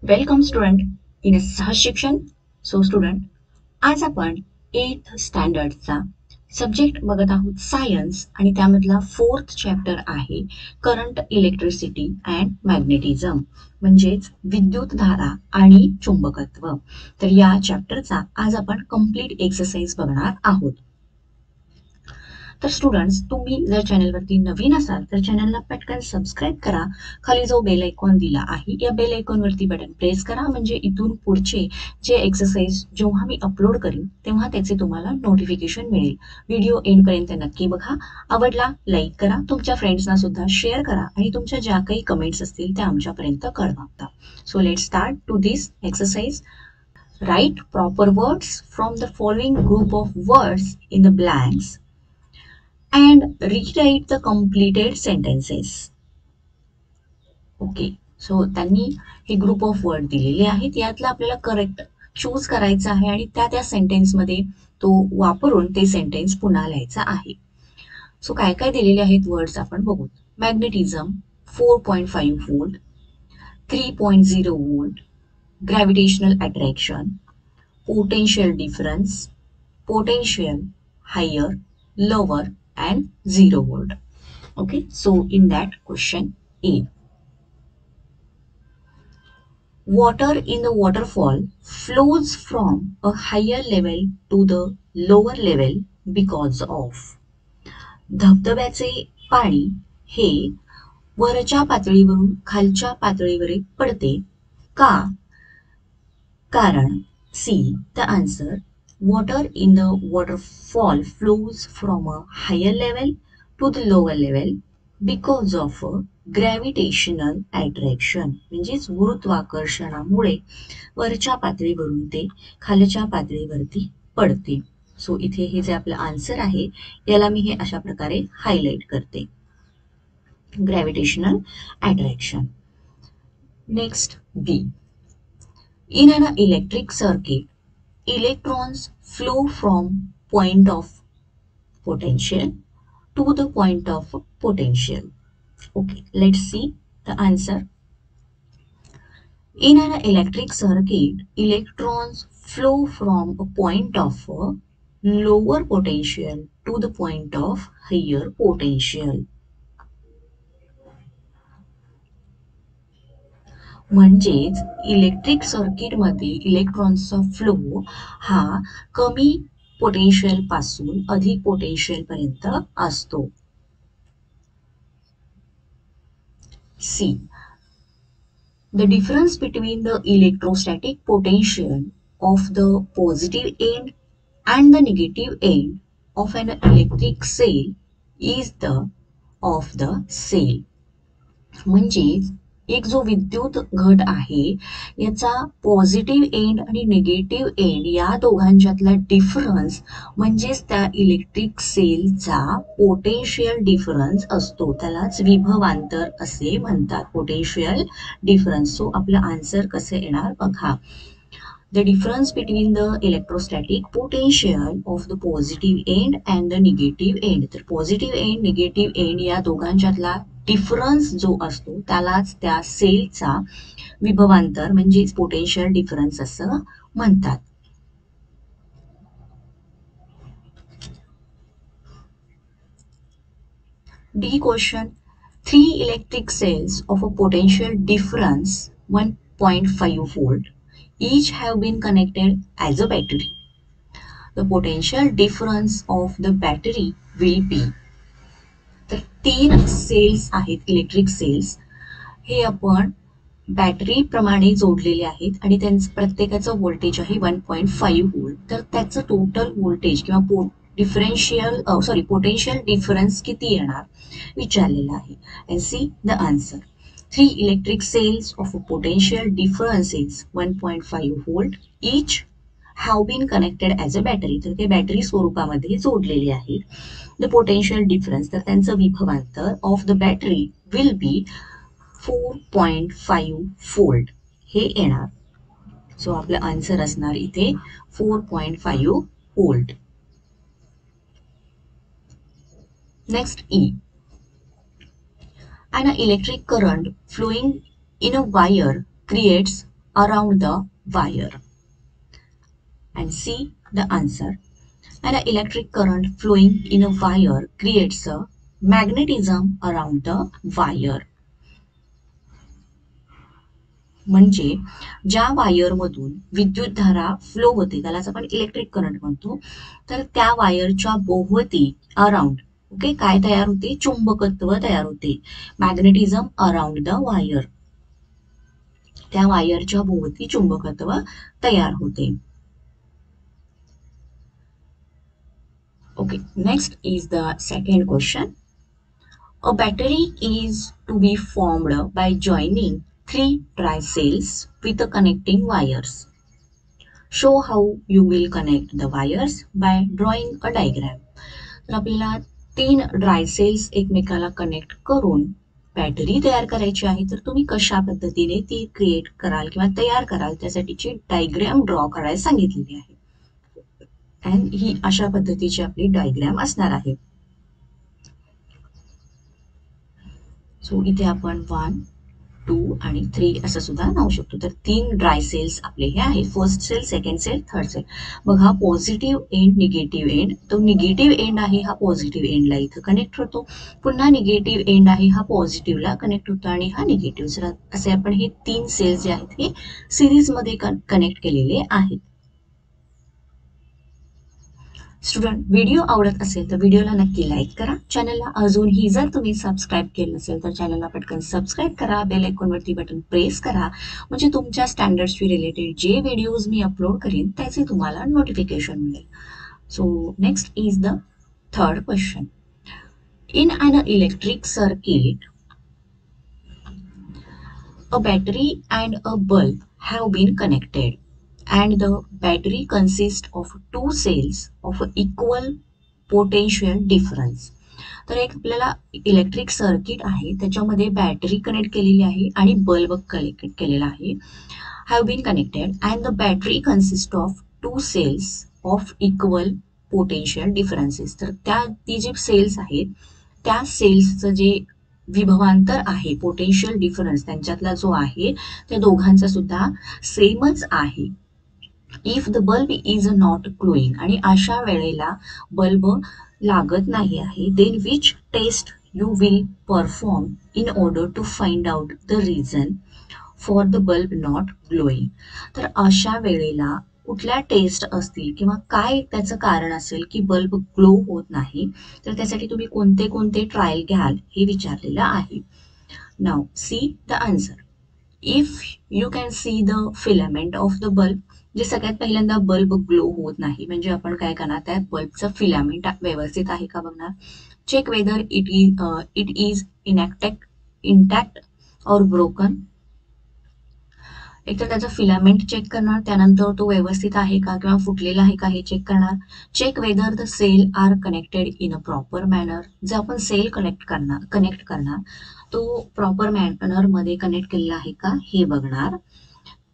Welcome student in अ सहज शिक्षण. So student, आज आपण 8th स्टँडर्डचा सब्जेक्ट बघत आहोत सायन्स आणि त्यामधला 4th चॅप्टर आहे करंट इलेक्ट्रिसिटी अँड मॅग्नेटिझम म्हणजेच विद्युतधारा आणि चुंबकत्व. तर या चॅप्टरचा आज आपण कंप्लीट एक्सरसाइज बघणार आहोत. तर स्टुडंट्स, तुम्ही जर चॅनलवरती नवीन असाल तर चॅनलला पटकन सबस्क्राईब करा. खाली जो बेल आयकॉन दिला आहे या बेल आयकॉनवरती बटन प्रेस करा, म्हणजे इथून पुढचे जे एक्सरसाइज जेव्हा मी अपलोड करीन तेव्हा त्याचे तुम्हाला नोटिफिकेशन मिळेल. व्हिडिओ एंडपर्यंत नक्की बघा. आवडला लाईक करा, तुमच्या फ्रेंड्सना सुद्धा शेअर करा आणि तुमच्या ज्या काही कमेंट्स असतील त्या आमच्यापर्यंत कळवा. So let start to this exercise. Write proper words from the following group of words in the blanks and rewrite the completed sentences. Okay, so त्यांनी हे ग्रुप ऑफ वर्ड दिलेले आहेत, यातला आपल्याला करेक्ट चूज करायचा आहे आणि त्या त्या सेंटेन्समध्ये तो वापरून ते सेंटेन्स पुन्हा लिहायचा आहे. सो काय काय दिलेले आहेत वर्ड्स आपण बघू. Magnetism 4.5 volt, 3.0 volt, gravitational attraction, potential difference, potential, higher, lower, and 0 volt. Okay, so in that question A, water in the waterfall flows from a higher level to the lower level because of. धबधब्याचे पाणी हे वरच्या पातळीवरून खालच्या पातळीवर पडते का? कारण C, the answer, water in the waterfall flows from a higher level to the lower level because of a gravitational attraction. म्हणजेच गुरुत्वाकर्षणामुळे वरच्या पातळीवरून ते खालच्या पातळीवरती पडते. सो इथे हे जे आपलं आन्सर आहे याला मी हे अशा प्रकारे हायलाइट करते. Gravitational attraction. Next B. In an electric circuit, electrons flow from point of potential to the point of potential. Okay, let's see the answer. In an electric circuit, electrons flow from a point of lower potential to the point of higher potential. म्हणजेच electric सर्किटमध्ये इलेक्ट्रॉन्सचा flow हा कमी potential पासून अधिक potential पर्यंत असतो. See, the difference between the electrostatic potential of the positive end and the negative end of an electric cell is the of the cell. म्हणजेच एक जो विद्युत घट आहे याचा पॉझिटिव्ह एंड आणि निगेटिव्ह एंड या दोघांच्यातला डिफरन्स म्हणजेच त्या इलेक्ट्रिक सेलचा पोटेन्शियल डिफरन्स असतो. त्यालाच विभवांतर असे म्हणतात, पोटेन्शियल डिफरन्स. सो आपलं आन्सर कसं येणार बघा. The difference between the electrostatic potential of the positive end and the negative end. तर पॉझिटिव्ह एंड निगेटिव्ह एंड या दोघांच्यातला डिफरन्स जो असतो त्यालाच त्या सेलचा विभवांतर म्हणजेच पोटेन्शियल डिफरन्स असं म्हणतात. D question. 3 electric cells of a potential difference 1.5 volt each have been connected as a battery. The potential difference of the battery will be. तर 3 सेल्स आहेत इलेक्ट्रिक सेल्स, हे आपण बॅटरी प्रमाणे जोडलेले आहेत आणि त्यांचं प्रत्येकाचं व्होल्टेज आहे 1.5 वोल्ट. तर त्याचं टोटल व्होल्टेज किंवा पोटेन्शियल डिफरन्स किती येणार विचारलेलं आहे. And see the answer. 3 electric cells of a potential difference is 1.5 volt each have been connected as a battery. तर ते बॅटरी स्वरूपामध्ये जोडलेले आहेत. द पोटेन्शियल डिफरन्स, तर त्यांचं विभवांतर of the battery will be 4.5 volt हे येणार. सो आपलं आन्सर असणार इथे 4.5 volt. Next E. An electric current flowing in a wire creates around the wire. And see the answer. An electric current flowing in a wire creates a magnetism around the wire. म्हणजे ज्या वायरमधून विद्युतधारा flow होते त्यालाच आपण electric current म्हणतो. तर त्या वायरच्या भोवती अराउंड ओके काय तयार होते? चुंबकत्व तयार होते. Magnetism around the wire. त्या वायरच्या भोवती चुंबकत्व तयार होते. Okay, next is the second question. A battery is to be formed by joining three dry cells with the connecting wires. Show how you will connect the wires by drawing a diagram. तर आपल्याला 3 dry cells एकमेकाला connect करून battery तयार करायची आहे. तर तुम्ही कशा पद्धतीने ती क्रिएट कराल किंवा तयार कराल त्यासाठीची डायग्राम ड्रॉ करायला सांगितलेली आहे. अँड ही अशा पद्धतीची आपली डायग्राम असणार आहे. सो इथे आपण 1, 2 आणि 3 असं सुद्धा नाव शकतो. तर 3 ड्राय सेल्स आपले हे आहेत. First cell, second cell, third cell. मग हा पॉझिटिव्ह एंड, निगेटिव्ह एंड. तो निगेटिव्ह एंड आहे हा पॉझिटिव्ह एंडला इथं कनेक्ट होतो. पुन्हा निगेटिव्ह एंड आहे हा पॉझिटिव्हला कनेक्ट होतो आणि हा निगेटिव्ह. असे आपण हे 3 सेल्स जे आहेत हे सिरीजमध्ये कनेक्ट केलेले आहेत. स्टुडंट, व्हिडिओ आवडत असेल तर व्हिडिओला नक्की लाईक करा. चॅनलला अजूनही जर तुम्ही सबस्क्राईब केलं नसेल तर चॅनलला पटकन सबस्क्राईब करा. बेल आयकॉनवरती बटन प्रेस करा. म्हणजे तुमच्या स्टँडर्ड्सशी रिलेटेड जे व्हिडिओज मी अपलोड करीन त्याचे तुम्हाला नोटिफिकेशन मिळेल. So next is the third question. In an electric circuit a battery and a bulb have been connected and the battery consists of two cells of equal potential difference. तर एक आपल्याला electric circuit आहे त्याच्यामध्ये battery connect केलेली आहे आणि bulb connect केलेला आहे. Have been connected and the battery consist of two cells of equal potential differences. तर ती जी सेल्स आहेत त्या सेल्सचं जे विभवांतर आहे, पोटेन्शियल डिफरन्स त्यांच्यातला जो आहे त्या दोघांचा सुद्धा सेमच आहे. If the bulb is not glowing आणि अशा वेळेला बल्ब लागत नाही आहे, then which test you will perform in order to find out the reason for the bulb not glowing. तर अशा वेळेला कुठल्या टेस्ट असतील किंवा काय त्याचं कारण असेल की बल्ब ग्लो होत नाही, तर त्यासाठी तुम्ही कोणते कोणते ट्रायल घ्याल हे विचारलेलं आहे. Now see the answer. If you can see the filament of the bulb, जे सगळ्यात पहिल्यांदा बल्ब ग्लो होत नाही म्हणजे आपण काय करणार, त्या बल्बचं फिलामेंट व्यवस्थित आहे का बघणार. Check whether it is intact or broken. एक तर त्याचं फिलामेंट चेक करणार, त्यानंतर तो व्यवस्थित आहे का किंवा फुटलेला आहे का हे चेक करणार. Check whether the cell are connected in a proper manner. जर आपण सेल कनेक्ट करणार तो प्रॉपर मॅनरमध्ये कनेक्ट केलेला आहे का हे बघणार.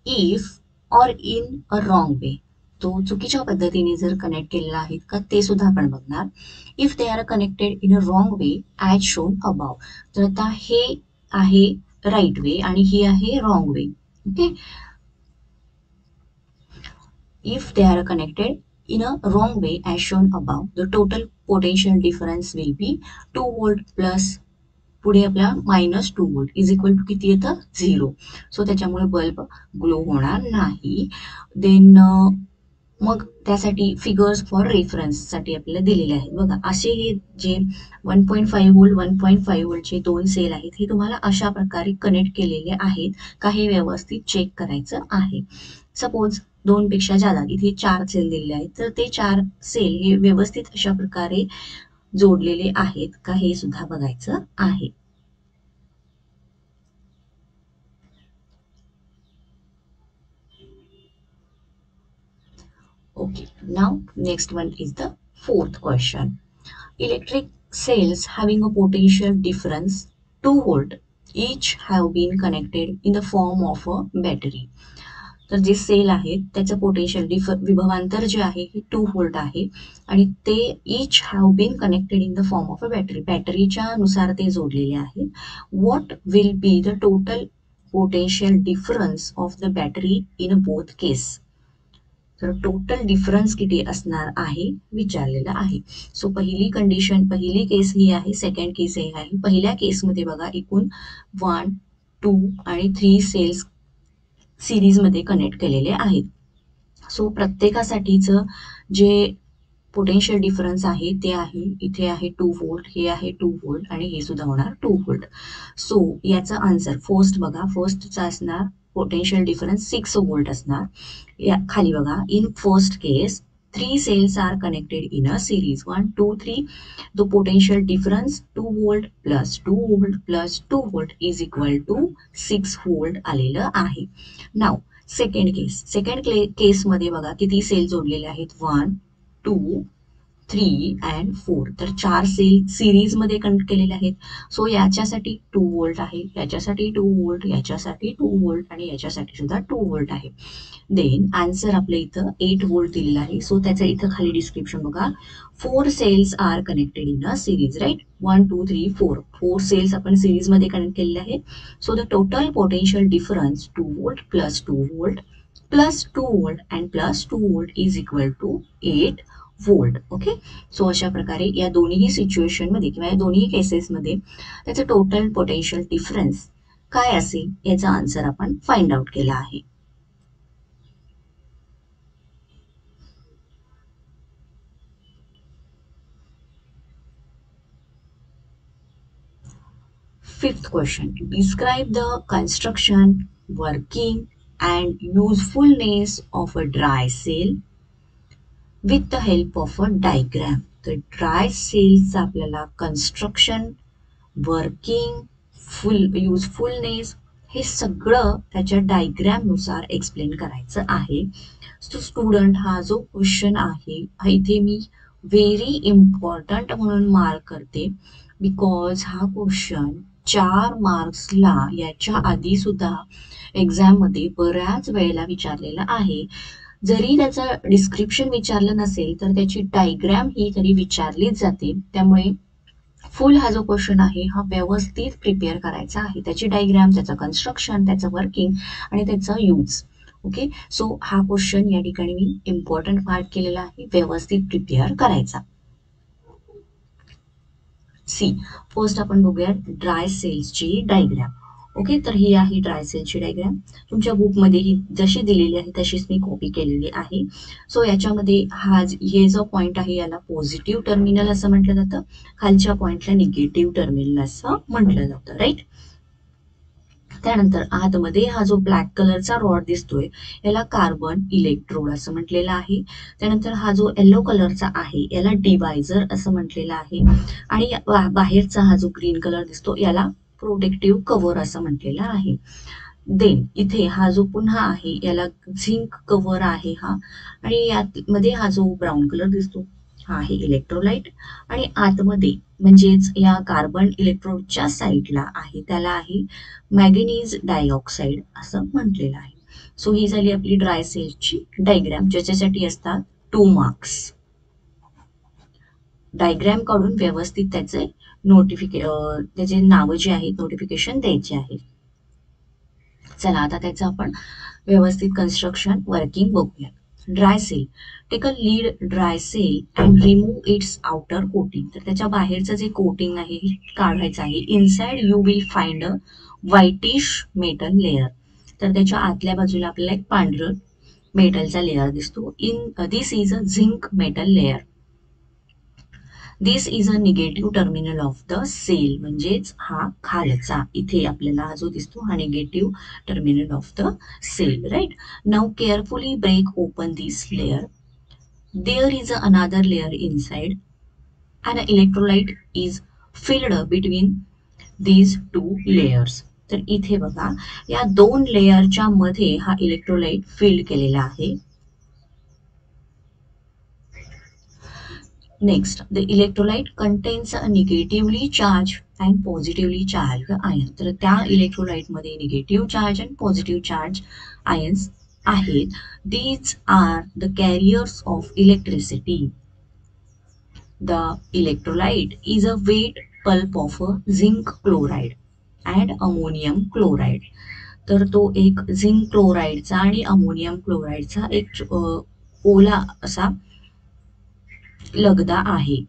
If or in a wrong way, तो चुकीच्या पद्धतीने जर कनेक्ट केलेला आहे का ते सुद्धा आपण बघणार. If they are connected in a wrong way as shown above, तर आता हे आहे राईट वे आणि ही आहे wrong way. Okay, if they are connected in a wrong way as shown above, the total potential difference will be 2 volt plus पुढे आपला -2 volt is equal to किती येतं 0. सो त्याच्यामुळे बल्ब ग्लो होणार नाही. Then मग त्यासाठी फिगर्स फॉर रेफरन्ससाठी आपल्याला दिलेले आहेत बघा. असे हे जे 1.5 वोल्ट 1.5 वोल्टचे 2 सेल आहेत हे तुम्हाला अशा प्रकारे कनेक्ट केलेले आहेत का हे व्यवस्थित चेक करायचं आहे. सपोज 2 पेक्षा जादा, इथे 4 सेल दिलेले आहेत तर ते 4 सेल हे व्यवस्थित अशा प्रकारे जोडलेले आहेत का हे सुद्धा बघायचं आहे. Okay, now next one is the fourth question. Electric cells having a potential difference 2 volt each have been connected in the form of a battery. तर जे सेल आहेत त्याचं पोटेन्शियल विभवांतर जे आहे हे 2 व्होल्ट आहे आणि ते each have been connected in the form of a battery. बॅटरीच्या नुसार ते जोडलेले आहेत. What will be the total potential difference of the battery in both case. तर टोटल डिफरन्स किती असणार आहे विचारलेलं आहे. सो पहिली कंडिशन, पहिली केस ही आहे, सेकंड केस ही आहे. पहिल्या केसमध्ये बघा एकूण 1, 2 आणि 3 सेल्स सिरीजमध्ये कनेक्ट केलेले आहेत. सो प्रत्येकासाठीचं जे पोटेन्शियल डिफरन्स आहे ते आहे, इथे आहे 2 व्होल्ट, हे आहे 2 व्होल्ट आणि हे सुद्धा होणार 2 व्होल्ट. सो याचा आन्सर फर्स्ट बघा, फर्स्टचा असणार पोटेन्शियल डिफरन्स 6 व्होल्ट असणार. या खाली बघा, in first case 3 cells are connected in a series 1 2 3. The potential difference 2 volt plus 2 volt plus 2 volt is equal to 6 volt आलेलं आहे. नाव सेकंड केसमध्ये बघा किती सेल जोडलेले आहेत, 1 2 3 अँड 4. तर 4 सेल सिरीज मध्ये कनेक्ट केलेले आहेत. सो याच्यासाठी 2 व्होल्ट आहे, याच्यासाठी 2 व्होल्ट, याच्यासाठी 2 व्होल्ट आणि याच्यासाठी सुद्धा 2 व्होल्ट आहे. देन आन्सर आपल्या इथं 8 व्होल्ट दिलेला आहे. सो त्याचं इथं खाली डिस्क्रिप्शन बघा, 4 cells are connected in a series, right. 1 2 3 4 4 cells आपण सिरीज मध्ये कनेक्ट केलेले आहेत. So the total potential difference 2 volt plus 2 volt plus 2 volt and plus 2 volt is equal to 8 volt. Okay. So अशा प्रकारे या दोन्ही सिच्युएशन मध्ये किंवा या दोन्ही केसेसमध्ये त्याचं टोटल पोटेन्शियल डिफरन्स काय असेल याचा आन्सर आपण फाइंड आउट केला आहे. Fifth question, describe the construction, working and usefulness of a dry cell with the help of a diagram. तर ड्राय सेलचं आपल्याला कन्स्ट्रक्शन, वर्किंग, युजफुलनेस हे सगळं त्याच्या डायग्रामनुसार एक्सप्लेन करायचं आहे. सो स्टुडंट, हा जो क्वेश्चन आहे हा इथे मी व्हेरी इम्पॉर्टंट म्हणून मार्क करते, बिकॉज हा क्वेश्चन 4 मार्क्सला याच्या आधी सुद्धा एक्झाममध्ये बऱ्याच वेळेला विचारलेला आहे. जरी त्याचं डिस्क्रिप्शन विचारलं नसेल तर त्याची डायग्राम ही तरी विचारलीच जाते. त्यामुळे फुल हा जो क्वेश्चन आहे हा व्यवस्थित प्रिपेअर करायचा आहे. त्याची डायग्राम, त्याचं कन्स्ट्रक्शन, त्याचं वर्किंग आणि त्याचा यूज. ओके. सो हा क्वेश्चन या ठिकाणी मी इम्पॉर्टंट मार्क केलेला आहे, व्यवस्थित प्रिपेअर करायचा. सी, फर्स्ट आपण बघूया ड्राय सेल्सची डायग्राम. ओके. तर ही आहे ड्राय सेलची डायग्राम. तुमच्या बुकमध्ये ही जशी दिलेली आहे तशीच मी कॉपी केलेली आहे. सो याच्यामध्ये हे जो पॉइंट आहे याला पॉझिटिव्ह टर्मिनल असं म्हटलं जातं, खालच्या पॉइंटला निगेटिव्ह टर्मिनल असं म्हटलं जातं, राईट. त्यानंतर आतमध्ये हा जो ब्लॅक कलरचा रॉड दिसतोय याला कार्बन इलेक्ट्रोड असं म्हटलेलं आहे. त्यानंतर हा जो येलो कलरचा आहे याला डिवायझर असं म्हटलेलं आहे. आणि बाहेरचा हा जो ग्रीन कलर दिसतो याला प्रोटेक्टिव्ह कव्हर असं म्हटलेलं आहे. देन इथे हा जो पुन्हा आहे याला झिंक कव्हर आहे हा. आणि यामध्ये हा जो ब्राऊन कलर दिसतो हा आहे इलेक्ट्रोलाइट. आणि आतमध्ये म्हणजेच या कार्बन इलेक्ट्रोडच्या साईडला आहे त्याला आहे मॅंगनीज डायऑक्साईड असं म्हटलेलं आहे. सो ही झाली आपली ड्राय सेलची डायग्राम, ज्याच्यासाठी असतात 2 मार्क्स. डायग्राम काढून व्यवस्थित त्याचे त्याचे नावं जे आहेत नोटिफिकेशन द्यायचे आहे. चला आता त्याचं आपण व्यवस्थित कन्स्ट्रक्शन, वर्किंग बघूया. Dry cell, take a lead dry cell and remove its outer coating. तर त्याच्या बाहेरचं जे कोटिंग आहे हे काढायचं आहे. Inside you will find a whitish metal layer. तर त्याच्या आतल्या बाजूला आपल्याला एक पांढरं मेटलचा लेअर दिसतो. This is a zinc metal layer. This is a negative terminal of the cell. म्हणजेच हा खालचा इथे आपल्याला हा जो दिसतो हा negative terminal of the cell, right. Now carefully break open this layer. There is another layer inside and electrolyte is filled between these 2 layers. तर इथे बघा या 2 लेयरच्या मध्ये हा इलेक्ट्रोलाइट फिल्ड केलेला आहे. Next, the electrolyte contains a negatively charged and positively charged ion. तर त्या इलेक्ट्रोलाइट मध्ये निगेटिव्ह चार्ज आणि पॉझिटिव्ह चार्ज आयन्स आहेत. These are the carriers of electricity. The electrolyte is a wet pulp of a zinc chloride and ammonium chloride. तर तो एक zinc क्लोराईडचा आणि ammonium क्लोराईडचा एक ओला असा लगदा आहे.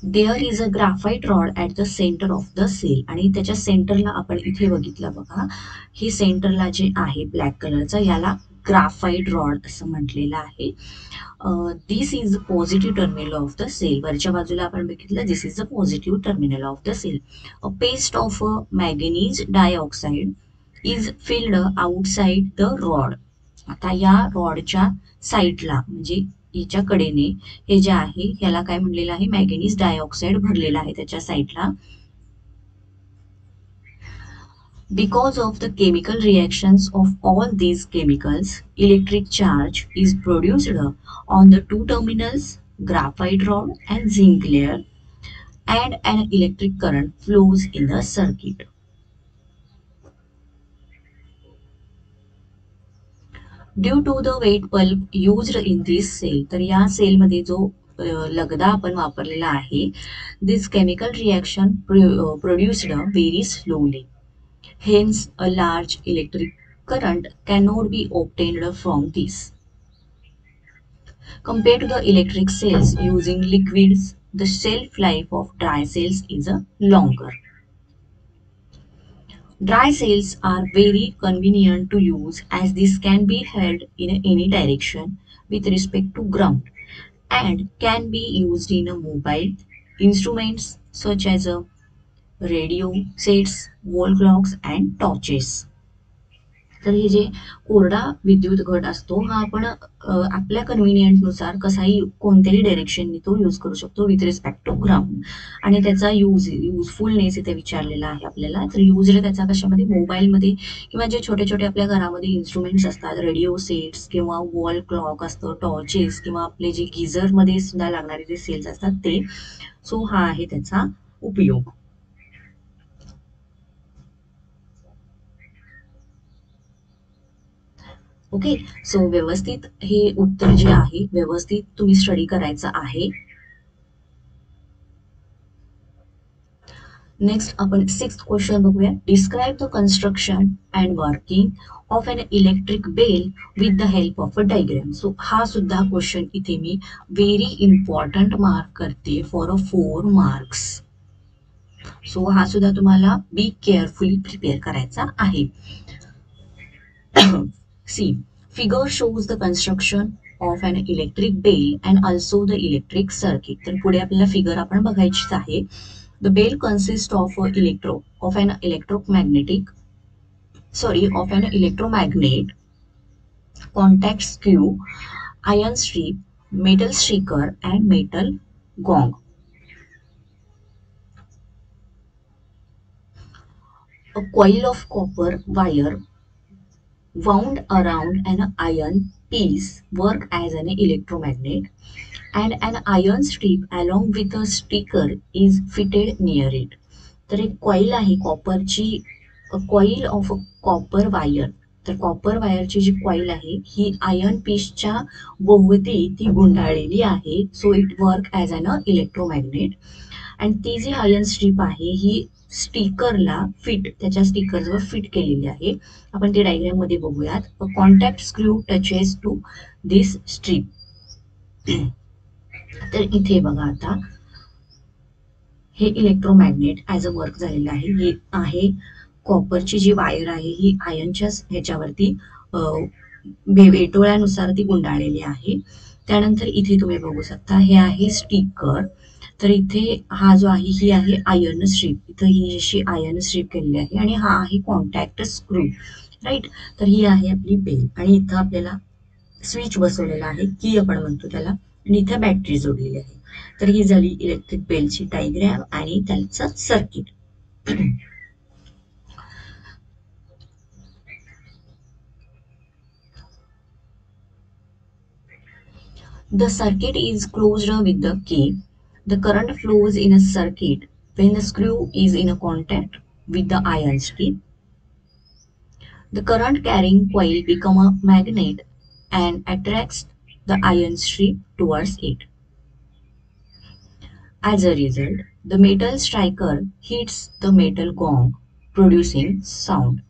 There is a graphite rod at the centre of the cell, आणि त्याच्या सेंटरला आपण इथे बघितलं बघा, ही सेंटरला जे आहे ब्लॅक कलरचं, याला ग्राफाईट रॉड असं म्हटलेलं आहे. This is the positive terminal of the cell. वरच्या बाजूला आपण बघितलं, this is the positive terminal of the cell. A paste of manganese dioxide is filled outside the rod. आता या रॉडच्या साईडला म्हणजे याच्या कडेने हे जे आहे याला काय म्हणलेलं आहे, मॅंगनीज डायऑक्साईड भरलेला आहे त्याच्या साईडला. Because of the chemical reactions of all these chemicals, electric charge is produced on the two terminals, graphite rod and zinc layer, and an electric current flows in the circuit. Due to the weight bulb used in this cell, तर या सेलमध्ये जो लगदा आपण वापरलेला आहे, this chemical reaction produced very slowly. Hence, a large electric current cannot be obtained from this. Compared to the electric cells using liquids, the shelf life of dry cells is longer. Dry cells are very convenient to use as this can be held in any direction with respect to ground and can be used in mobile instruments such as radio sets, wall clocks and torches. तर हे जे कोरडा विद्युत घट असतो हा आपण आपल्या कन्व्हिनियंटनुसार कसाही कोणत्याही डायरेक्शननी तो यूज करू शकतो विथ रिस्पेक्ट टू ग्राउंड. आणि त्याचा युजफुलनेस इथे विचारलेला आहे आपल्याला. तर यूज त्याचा कशामध्ये, मोबाईलमध्ये किंवा जे छोटे छोटे आपल्या घरामध्ये इन्स्ट्रुमेंट्स असतात, रेडिओ सेट्स किंवा वॉल क्लॉक असतं, टॉर्चेस किंवा आपले जे गिझरमध्ये सुद्धा लागणारे जे सेल्स असतात ते. सो हा आहे त्याचा उपयोग. ओके, सो व्यवस्थित हे उत्तर जे आहे व्यवस्थित तुम्ही स्टडी करायचं आहे. नेक्स्ट आपण 6th क्वेश्चन बघूया. Describe the construction and working of an electric bell with the help of a diagram. So हा सुद्धा क्वेश्चन इथे मी व्हेरी इम्पॉर्टंट मार्क करते फॉर अ 4 मार्क्स. सो हा सुद्धा तुम्हाला बी केअरफुली प्रिपेअर करायचा आहे. See, figure shows the construction of an electric bell and also the electric circuit. तर पुढे आपल्याला फिगर आपण बघायचीच आहे. The bell consists of an electromagnet, contact screw, iron strip, metal sticker and metal gong. A coil of copper wire wound around an iron piece work as an electromagnet, and an iron strip along with a sticker is fitted near it. तर एक coil आहे कॉपरची, coil of copper wire. तर copper वायरची जी coil आहे ही iron पीसच्या भोवती ती गुंडाळलेली आहे. So it work as an electromagnet. आणि ती जी आयर्न स्ट्रीप आहे ही स्टिकरला त्याच्या स्टिकरवर फिट केलेली आहे. आपण ते डायग्राम मध्ये बघूयात. Contact screw touches to this strip. तर इथे बघा आता हे इलेक्ट्रोमॅग्नेट ॲज अ वर्क झालेलं आहे. ही आहे कॉपरची जी वायर आहे ही आयर्नच्या ह्याच्यावरती वेटोळ्यानुसार ती गुंडाळलेली आहे. त्यानंतर इथे तुम्ही बघू शकता हे आहे स्टिकर. तर इथे हा जो आहे ही आहे आयर्न स्ट्रीप. इथं ही अशी आयर्न स्ट्रीप केलेली आहे आणि हा आहे कॉन्टॅक्ट स्क्रू, राईट. तर ही आहे आपली बेल आणि इथं आपल्याला स्विच बसवलेला आहे, की आपण म्हणतो त्याला, आणि इथे बॅटरी जोडलेली आहे. तर ही झाली इलेक्ट्रिक बेलची डायग्राम आणि त्याचं circuit. The circuit is closed with the key. The current flows in a circuit when the screw is in a contact with the iron strip. The current carrying coil becomes a magnet and attracts the iron strip towards it. As a result, the metal striker hits the metal gong, producing sound.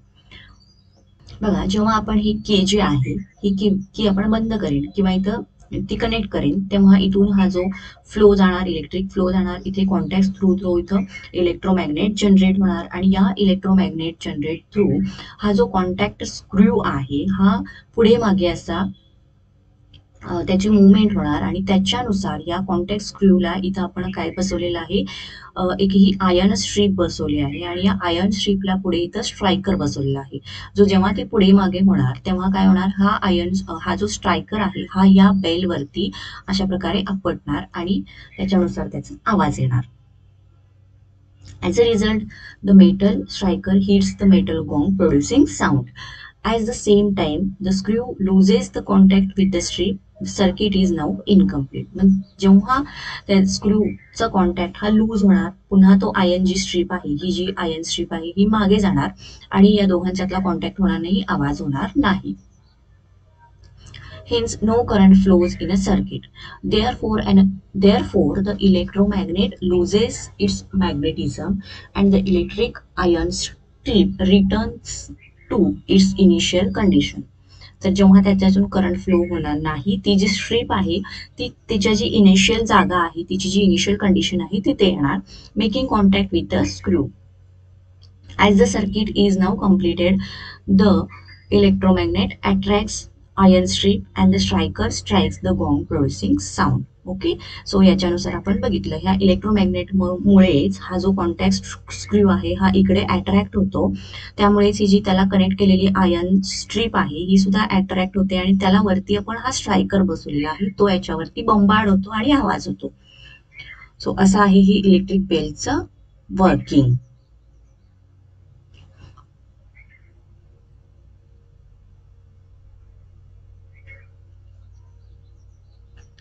बघा, जेव्हा आपण ही की जी आहे, ही की आपण बंद करेन किंवा इथं ती कनेक्ट करेन, तेव्हा इथून हा जो फ्लो जाणार, इलेक्ट्रिक फ्लो जाणार, इथे कॉन्टॅक्ट थ्रू इथं इलेक्ट्रोमॅग्नेट जनरेट होणार आणि या इलेक्ट्रोमॅग्नेट जनरेट थ्रू हा जो कॉन्टॅक्ट स्क्रू आहे, हा पुढे मागे असा त्याची मूव्हमेंट होणार आणि त्याच्यानुसार या कॉन्टॅक्ट स्क्रूला इथं आपण काय बसवलेलं आहे, एक ही आयर्न स्ट्रीप बसवली आहे आणि या आयर्न स्ट्रीपला पुढे इथं स्ट्रायकर बसवलेला आहे. जो जेव्हा ते पुढे मागे होणार तेव्हा काय होणार, हा जो स्ट्रायकर आहे हा या बेलवरती अशा प्रकारे आपटणार आणि त्याच्यानुसार त्याचा आवाज येणार. As a result, the metal striker hits the metal gong, producing sound. At the same time, the screw loses the contact with the strip. The circuit is now incomplete. मग जेव्हा त्या स्क्रूचा कॉन्टॅक्ट हा लूज होणार, पुन्हा तो ion जी strip आहे, ही जी ion strip आहे ही मागे जाणार आणि या दोघांच्यातला कॉन्टॅक्ट होणार नाही, आवाज होणार नाही. Hence, no current flows in a circuit. Therefore, the electromagnet loses its magnetism and the electric ion strip returns to its initial condition. तर जेव्हा त्याच्यातून करंट फ्लो होणार नाही, ती जी स्ट्रीप आहे ती तिच्या जी इनिशियल जागा आहे, तिची जी इनिशियल कंडिशन आहे तिथे येणार, making contact with the screw. As the circuit is now completed, the electromagnet attracts iron strip and the striker strikes the gong producing sound. Okay, so याच्यानुसार आपण बघितलं ह्या इलेक्ट्रोमॅग्नेट मुळेच हा जो कॉन्टॅक्ट स्क्रू आहे हा इकडे अट्रॅक्ट होतो, त्यामुळेच ही जी त्याला कनेक्ट केलेली आयन स्ट्रीप आहे ही सुद्धा अट्रॅक्ट होते आणि त्याला वरती आपण हा स्ट्रायकर बसवलेला आहे, तो याच्यावरती बंबार्ड होतो आणि आवाज होतो. सो असं आहे ही इलेक्ट्रिक बेलचं working.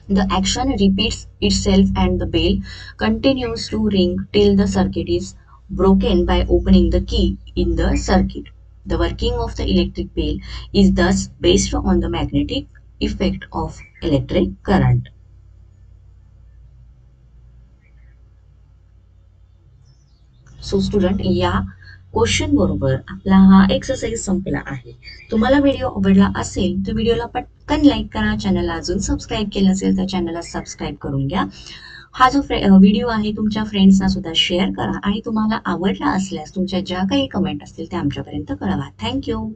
The action repeats itself and the bell continues to ring till the circuit is broken by opening the key in the circuit. The working of the electric bell is thus based on the magnetic effect of electric current. So student, या question बरोबर आपला हा exercise संपला आहे. तुम्हाला video आवडला असेल तर व्हिडिओला पटकन लाईक करा. चॅनलला अजून सबस्क्राईब केलं असेल तर चॅनलला सबस्क्राईब करून घ्या. हा जो व्हिडिओ आहे तुमच्या फ्रेंड्सना सुद्धा शेअर करा आणि तुम्हाला आवडला असल्यास तुमच्या ज्या काही कमेंट असतील त्या आमच्यापर्यंत कळवा. थँक्यू.